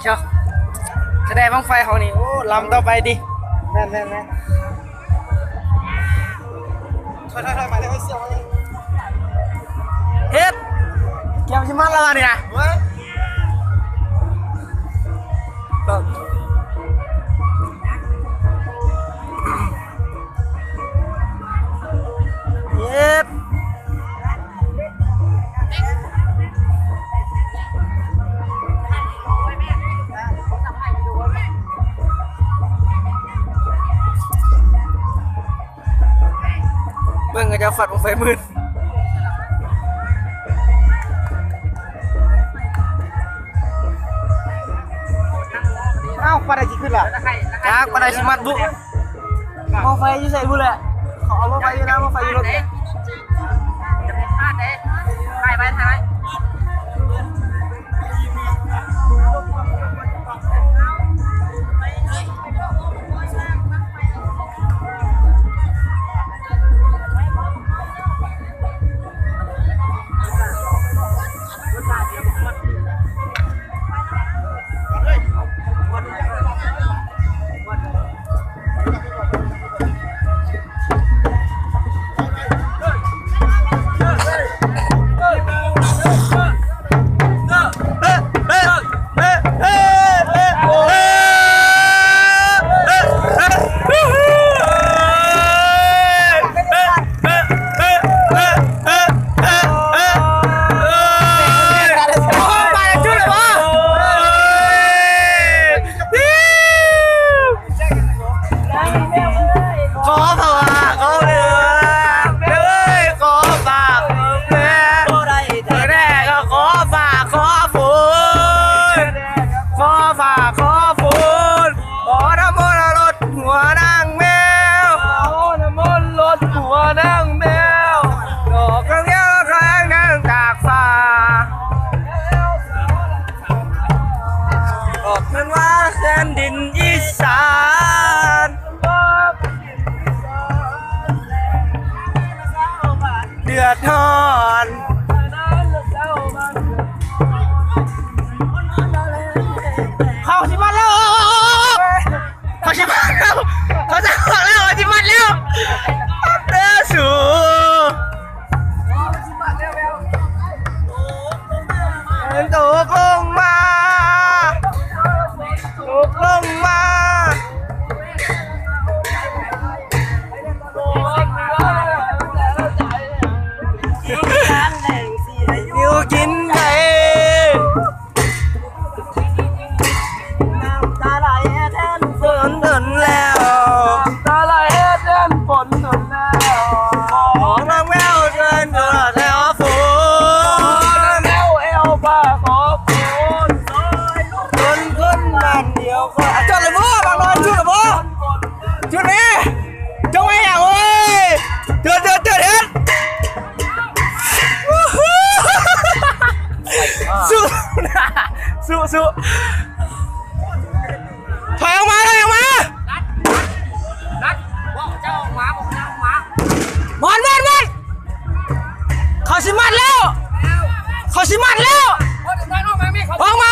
เชียวแสดงบังไฟเขานี่โอ้ลำต่อไปดิแม่ถอยมาเลยให้เสียวเลยเฮ็ดเกี่ยวชิมัดแล้วนี่นะเฮ็ดเบิ่งก็จะฝัดบังไฟมืดเอ้าปลาได้กี่ขึ้นล่ะจากปลาได้ชิมัดบุมองไฟอยู่ใส่บุแหละขอมองไฟอยู่นะมองไฟอยู่รถจะเป็นพลาดเด้ถ่ายไปดินอีสานเดือดร้อนเขาชิมันแล้วเขาชิมันแล้วเขาจะบอกแล้วเขาชิมันแล้วเด้อสูตกลงมาอยู่กินไปน้ำตาไหลแทนฝนทนแล้วตาไหลแทนฝนทนแล้วของน้ำแมวเชิญเธอแถวฝนน้ำแมวเอวบ้าขอฝนคนขึ้นบ้านเดียวก็จดเลยมั้งบางนอนจุดเลยมั้งจุดนี้จงไม่อย่างเว้ยเดือดเฮ็ดสู้ถอยออกมาเลยออกมารัดบอกเจ้าออกมาบอกเจ้าออกมาบอลเขาสิมัดแล้วออกมา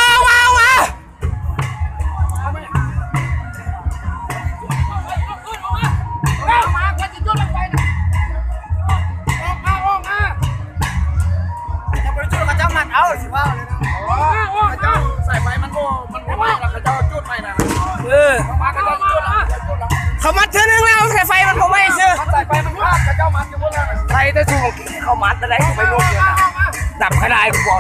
จะไปจุดกระเจ้ามัดเอาสิว่าเลยนะกระเจ้าใส่ไฟมันโม่แล้วกระเจ้าจุดไฟนะเขามัดเท่านึงแล้วใส่ไฟมันเขาไม่เชื่อใส่ไฟมันพลาดกระเจ้ามัดอยู่บนนั้นใส่แต่สูงเขามัดอะไรเขาไม่รู้เลยนะดับขนาดกูบอก